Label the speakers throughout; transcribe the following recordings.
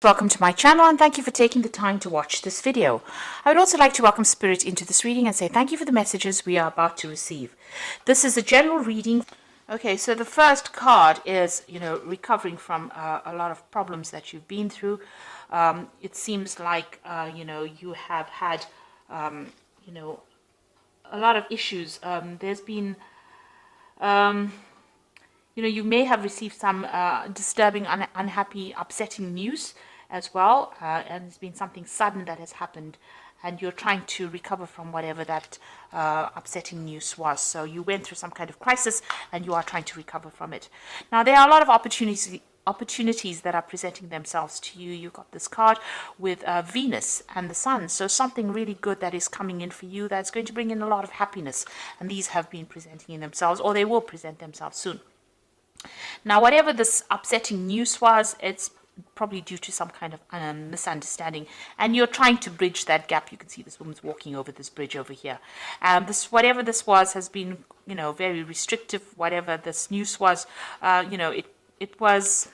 Speaker 1: Welcome to my channel and thank you for taking the time to watch this video. I would also like to welcome Spirit into this reading and say thank you for the messages we are about to receive. This is a general reading. Okay, so the first card is, recovering from a lot of problems that you've been through. It seems like, you have had, a lot of issues. There's been, you may have received some disturbing, unhappy, upsetting news as well, and it's been something sudden that has happened, and you're trying to recover from whatever that upsetting news was. So you went through some kind of crisis, and you are trying to recover from it. Now, there are a lot of opportunities that are presenting themselves to you. You've got this card with Venus and the Sun, so something really good that is coming in for you that's going to bring in a lot of happiness, and these have been presenting in themselves, or they will present themselves soon. Now, whatever this upsetting news was, it's probably due to some kind of misunderstanding, and you're trying to bridge that gap. You can see this woman's walking over this bridge over here. Whatever this was has been, very restrictive. Whatever this news was, it was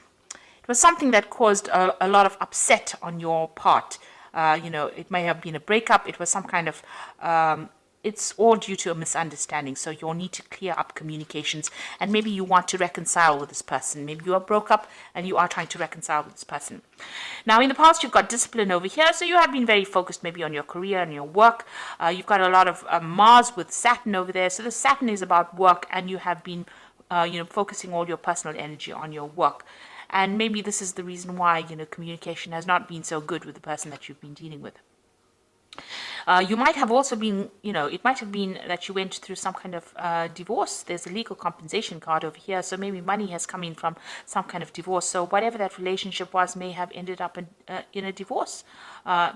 Speaker 1: something that caused a lot of upset on your part. It may have been a breakup. It was some kind of it's all due to a misunderstanding. So you'll need to clear up communications, and maybe you want to reconcile with this person. Maybe you are broke up and you are trying to reconcile with this person. Now, in the past, you've got discipline over here. So you have been very focused maybe on your career and your work. You've got a lot of Mars with Saturn over there. So the Saturn is about work, and you have been, focusing all your personal energy on your work. And maybe this is the reason why, communication has not been so good with the person that you've been dealing with. You might have also been, it might have been that you went through some kind of divorce. There's a legal compensation card over here. So maybe money has come in from some kind of divorce. So whatever that relationship was may have ended up in a divorce.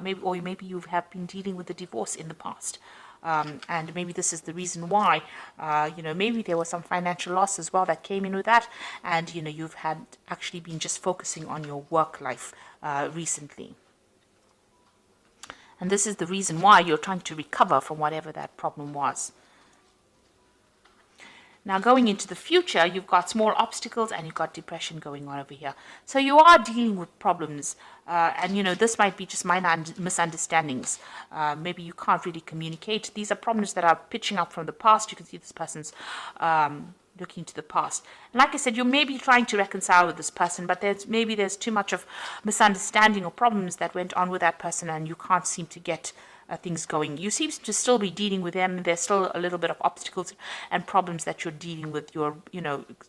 Speaker 1: Maybe you have been dealing with a divorce in the past. And maybe this is the reason why, maybe there was some financial loss as well that came in with that. And, you've had actually been just focusing on your work life recently. And this is the reason why you're trying to recover from whatever that problem was. Now, going into the future, you've got small obstacles and you've got depression going on over here. So you are dealing with problems. And, this might be just minor misunderstandings. Maybe you can't really communicate. These are problems that are pitching up from the past. You can see this person's looking to the past. And like I said, you may be trying to reconcile with this person, but there's too much of misunderstanding or problems that went on with that person, and you can't seem to get things going. You seem to still be dealing with them. There's still a little bit of obstacles and problems that you're dealing with. You're,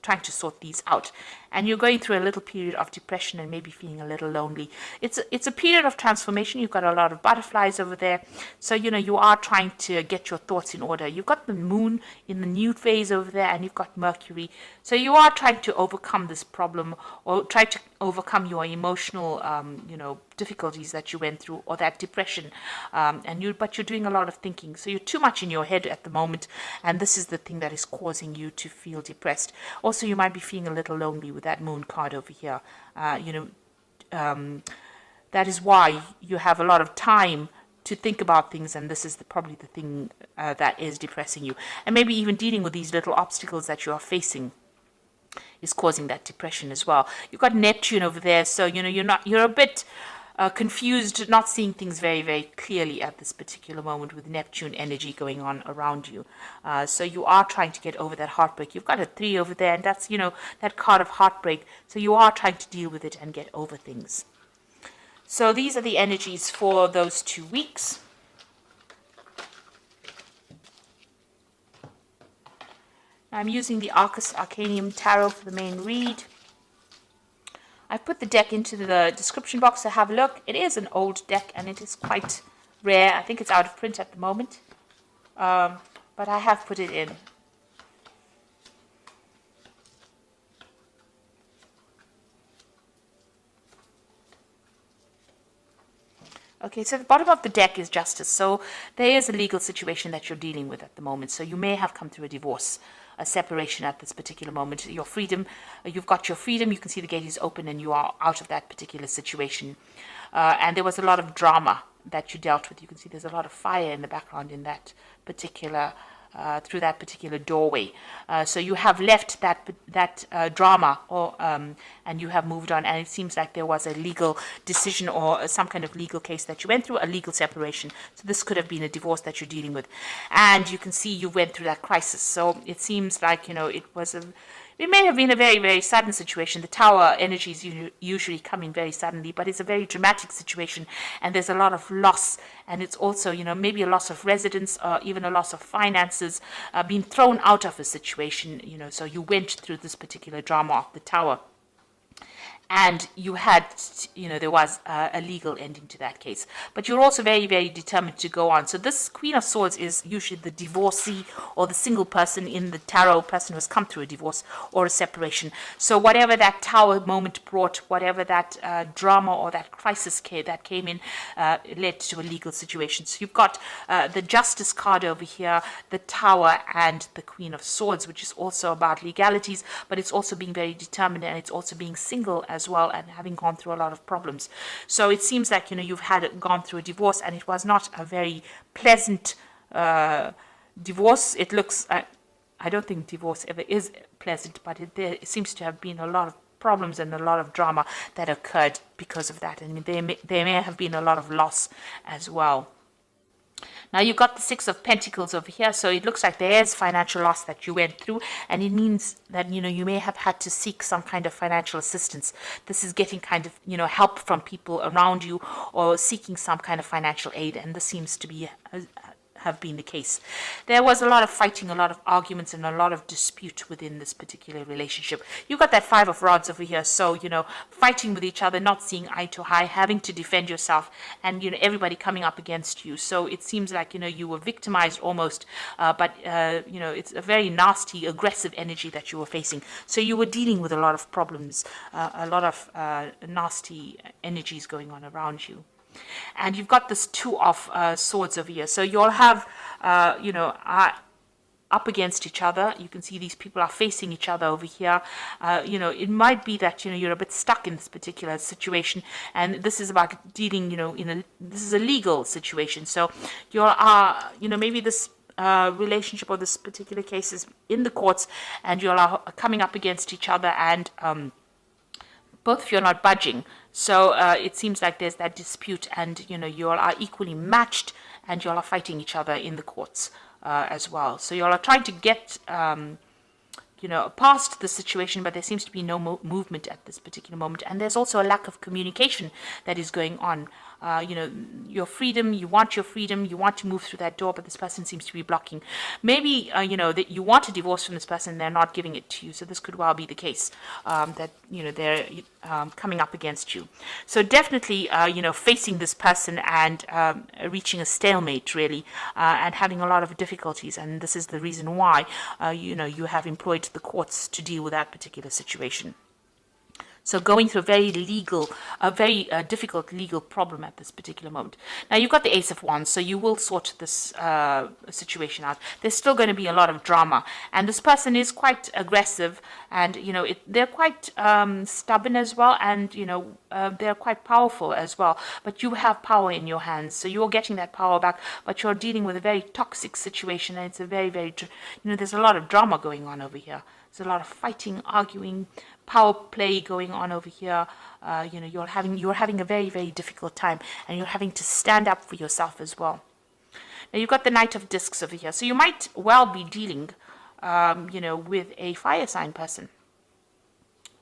Speaker 1: trying to sort these out. And you're going through a little period of depression and maybe feeling a little lonely. It's a period of transformation. You've got a lot of butterflies over there. So, you are trying to get your thoughts in order. You've got the moon in the new phase over there, and you've got Mercury. So you are trying to overcome this problem, or try to overcome your emotional, difficulties that you went through, or that depression. But you're doing a lot of thinking. So you're too much in your head at the moment, and this is the thing that is causing you to feel depressed. Also, you might be feeling a little lonely with that moon card over here. That is why you have a lot of time to think about things, and this is probably the thing that is depressing you. And maybe even dealing with these little obstacles that you are facing is causing that depression as well. You've got Neptune over there, so you're a bit confused, not seeing things very, very clearly at this particular moment with Neptune energy going on around you. So you are trying to get over that heartbreak. You've got a 3 over there, and that's, that card of heartbreak. So you are trying to deal with it and get over things. So these are the energies for those 2 weeks. I'm using the Arcus Arcanium Tarot for the main read. I've put the deck into the description box to have a look. It is an old deck, and it is quite rare. I think it's out of print at the moment. But I have put it in. Okay, so the bottom of the deck is Justice. So there is a legal situation that you're dealing with at the moment. So you may have come through a divorce, a separation at this particular moment. Your freedom, you've got your freedom. You can see the gate is open and you are out of that particular situation. And there was a lot of drama that you dealt with. You can see there's a lot of fire in the background in that particular through that particular doorway. So you have left that drama, and you have moved on. And it seems like there was a legal decision or some kind of legal case that you went through, a legal separation. So this could have been a divorce that you're dealing with, and you can see you went through that crisis. So it seems like it may have been a very, very sudden situation. The tower energies usually come in very suddenly, but it's a very dramatic situation, and there's a lot of loss. And it's also, maybe a loss of residence or even a loss of finances, being thrown out of a situation, so you went through this particular drama of the tower. And you had, there was a legal ending to that case. But you're also very, very determined to go on. So this Queen of Swords is usually the divorcee or the single person in the tarot, person who has come through a divorce or a separation. So whatever that tower moment brought, whatever that drama or that crisis that came in, led to a legal situation. So you've got the Justice card over here, the Tower, and the Queen of Swords, which is also about legalities, but it's also being very determined, and it's also being single as well, and having gone through a lot of problems. So it seems like you've gone through a divorce, and it was not a very pleasant divorce. It looks I don't think divorce ever is pleasant, but there seems to have been a lot of problems and a lot of drama that occurred because of that, and there may have been a lot of loss as well. Now you've got the Six of Pentacles over here, so it looks like there is financial loss that you went through, and it means that you may have had to seek some kind of financial assistance. This is getting kind of help from people around you, or seeking some kind of financial aid, and this seems to be have been the case. There was a lot of fighting, a lot of arguments, and a lot of dispute within this particular relationship. You got that Five of Rods over here, so fighting with each other, not seeing eye to eye, having to defend yourself, and everybody coming up against you. So it seems like you were victimized almost, but it's a very nasty, aggressive energy that you were facing. So you were dealing with a lot of problems, a lot of nasty energies going on around you. And you've got this Two of Swords over here. So you'll have, up against each other. You can see these people are facing each other over here. It might be that, you're a bit stuck in this particular situation. And this is about dealing, this is a legal situation. So you are, maybe this relationship or this particular case is in the courts, and you are coming up against each other, and both of you are not budging. So it seems like there's that dispute, and you all are equally matched, and you all are fighting each other in the courts as well. So you all are trying to get past the situation, but there seems to be no movement at this particular moment. And there's also a lack of communication that is going on. Your freedom, you want to move through that door, but this person seems to be blocking. Maybe, that you want a divorce from this person, they're not giving it to you. So this could well be the case, that, they're coming up against you. So definitely, facing this person and reaching a stalemate, really, and having a lot of difficulties. And this is the reason why, you have employed the courts to deal with that particular situation. So going through a very difficult legal problem at this particular moment. Now you've got the Ace of Wands, so you will sort this situation out. There's still going to be a lot of drama, and this person is quite aggressive, and they're quite stubborn as well, and they're quite powerful as well. But you have power in your hands, so you're getting that power back. But you're dealing with a very toxic situation, and it's a very, very there's a lot of drama going on over here. There's a lot of fighting, arguing, power play going on over here. You're having a very, very difficult time, and you're having to stand up for yourself as well. Now you've got the Knight of Discs over here, so you might well be dealing, with a fire sign person.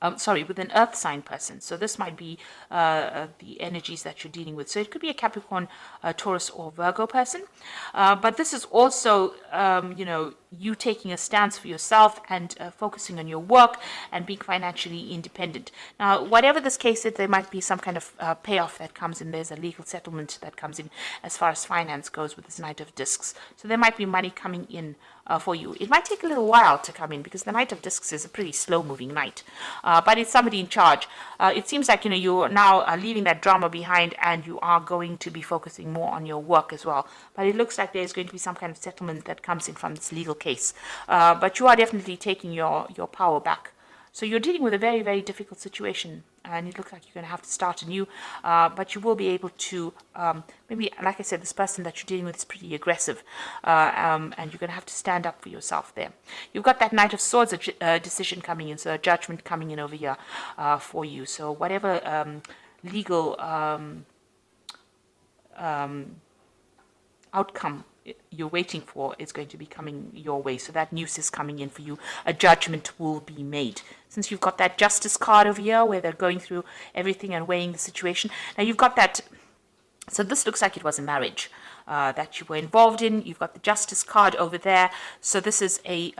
Speaker 1: With an earth sign person. So this might be the energies that you're dealing with. So it could be a Capricorn, Taurus, or Virgo person. But this is also, you taking a stance for yourself and focusing on your work and being financially independent. Now, whatever this case is, there might be some kind of payoff that comes in. There's a legal settlement that comes in as far as finance goes with this Knight of Discs. So there might be money coming in for you. It might take a little while to come in, because the Knight of Discs is a pretty slow-moving knight. But it's somebody in charge. It seems like, you're now leaving that drama behind, and you are going to be focusing more on your work as well. But it looks like there's going to be some kind of settlement that comes in from this legal case. But you are definitely taking your power back. So you're dealing with a very, very difficult situation, and it looks like you're going to have to start anew, but you will be able to, maybe, like I said, this person that you're dealing with is pretty aggressive, and you're going to have to stand up for yourself there. You've got that Knight of Swords decision coming in, so a judgment coming in over here for you. So whatever legal outcome you're waiting for is going to be coming your way. So that news is coming in for you. A judgment will be made. Since you've got that Justice card over here where they're going through everything and weighing the situation. Now you've got that, so this looks like it was a marriage that you were involved in. You've got the Justice card over there. So this is a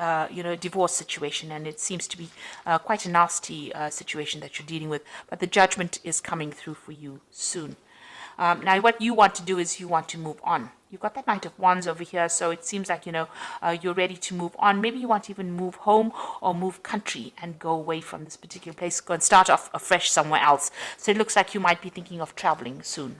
Speaker 1: divorce situation, and it seems to be quite a nasty situation that you're dealing with. But the judgment is coming through for you soon. Now, what you want to do is you want to move on. You've got that Knight of Wands over here, so it seems like, you're ready to move on. Maybe you want to even move home or move country and go away from this particular place, go and start off afresh somewhere else. So it looks like you might be thinking of traveling soon.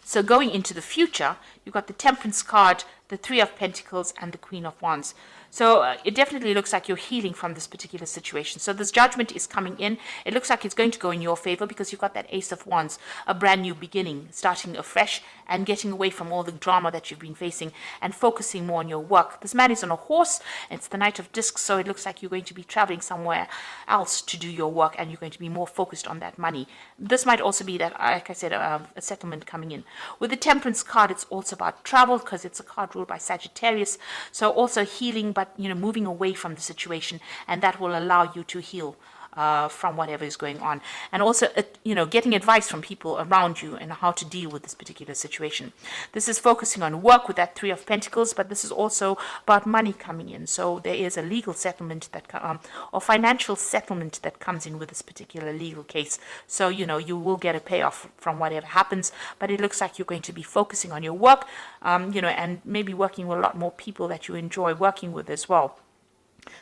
Speaker 1: So going into the future, you've got the Temperance card, the Three of Pentacles, and the Queen of Wands. So it definitely looks like you're healing from this particular situation. So this judgment is coming in. It looks like it's going to go in your favor because you've got that Ace of Wands, a brand new beginning, starting afresh and getting away from all the drama that you've been facing and focusing more on your work. This man is on a horse. It's the Knight of Discs, so it looks like you're going to be traveling somewhere else to do your work, and you're going to be more focused on that money. This might also be that, like I said, a settlement coming in. With the Temperance card, it's also about travel because it's a card ruled by Sagittarius. So also healing, but moving away from the situation, and that will allow you to heal from whatever is going on, and also getting advice from people around you and how to deal with this particular situation. This is focusing on work with that Three of Pentacles, but this is also about money coming in. So there is a legal settlement that or financial settlement that comes in with this particular legal case. So you will get a payoff from whatever happens, but it looks like you're going to be focusing on your work, and maybe working with a lot more people that you enjoy working with as well.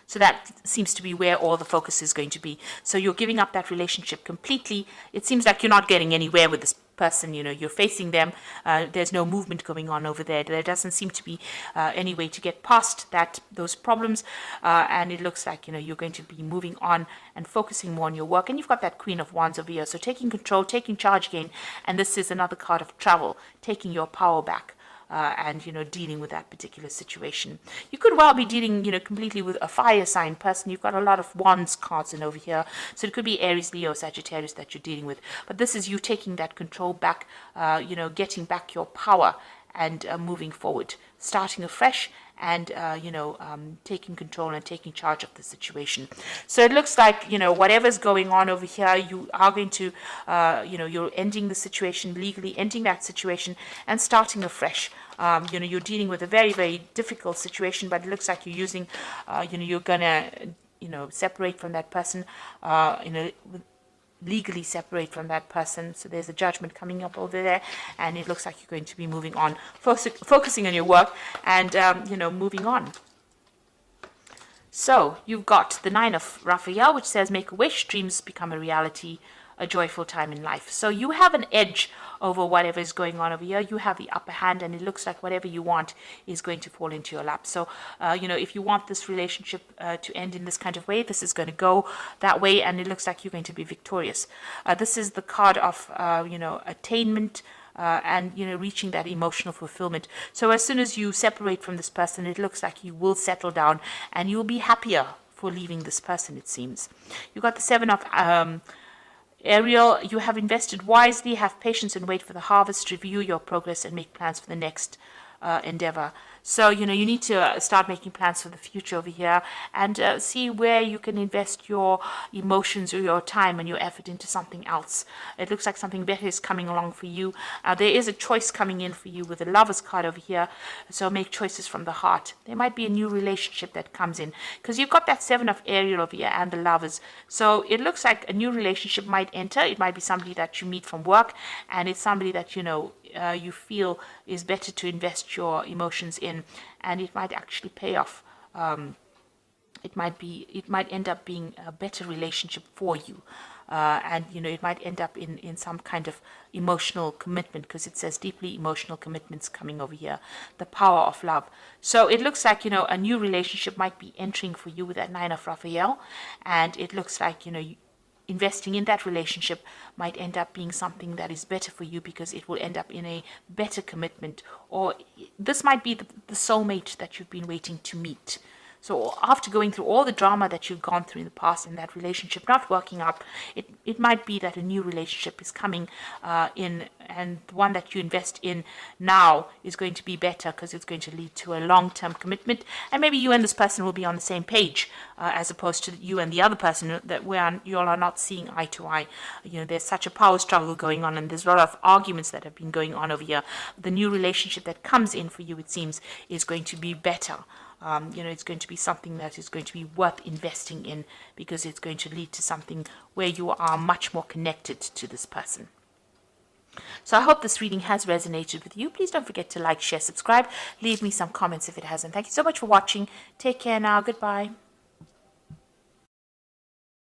Speaker 1: So that seems to be where all the focus is going to be. So you're giving up that relationship completely. It seems like you're not getting anywhere with this person. You're facing them. There's no movement going on over there. There doesn't seem to be any way to get past those problems. And it looks like, you're going to be moving on and focusing more on your work. And you've got that Queen of Wands over here. So taking control, taking charge again. And this is another card of travel, taking your power back. And dealing with that particular situation. You could well be dealing completely with a fire sign person. You've got a lot of Wands cards in over here, so it could be Aries, Leo, Sagittarius that you're dealing with, but this is you taking that control back, getting back your power and moving forward, starting afresh, and taking control and taking charge of the situation. So it looks like whatever's going on over here, you are going to you're ending the situation legally, ending that situation and starting afresh. You're dealing with a very, very difficult situation, but it looks like you're using you're gonna separate from that person, legally separate from that person. So there's a judgment coming up over there, and it looks like you're going to be moving on, focusing on your work and moving on. So you've got the Nine of Raphael, which says make a wish, dreams become a reality, a joyful time in life. So you have an edge over whatever is going on over here. You have the upper hand, and it looks like whatever you want is going to fall into your lap. So if you want this relationship to end in this kind of way, this is going to go that way, and it looks like you're going to be victorious. This is the card of attainment, and reaching that emotional fulfillment. So as soon as you separate from this person, it looks like you will settle down and you'll be happier for leaving this person, it seems. You got the Seven of Ariel. You have invested wisely, have patience and wait for the harvest, review your progress and make plans for the next endeavor. So you need to start making plans for the future over here, and see where you can invest your emotions or your time and your effort into something else. It looks like something better is coming along for you. There is a choice coming in for you with the Lovers card over here, so make choices from the heart. There might be a new relationship that comes in, because you've got that Seven of Ariel over here and the Lovers. So it looks like a new relationship might enter. It might be somebody that you meet from work, and it's somebody that you feel is better to invest your emotions in, and it might actually pay off. It might end up being a better relationship for you. and it might end up in some kind of emotional commitment, because it says deeply emotional commitments coming over here, the power of love. So it looks like a new relationship might be entering for you with that Nine of Raphael, and it looks like investing in that relationship might end up being something that is better for you, because it will end up in a better commitment, or this might be the soulmate that you've been waiting to meet. So after going through all the drama that you've gone through in the past and that relationship not working out, it might be that a new relationship is coming in, and the one that you invest in now is going to be better, because it's going to lead to a long-term commitment, and maybe you and this person will be on the same page, as opposed to you and the other person that where you all are not seeing eye to eye. There's such a power struggle going on, and there's a lot of arguments that have been going on over here. The new relationship that comes in for you, it seems, is going to be better. It's going to be something that is going to be worth investing in, because it's going to lead to something where you are much more connected to this person. So I hope this reading has resonated with you. Please don't forget to like, share, subscribe. Leave me some comments if it hasn't. Thank you so much for watching. Take care now. Goodbye.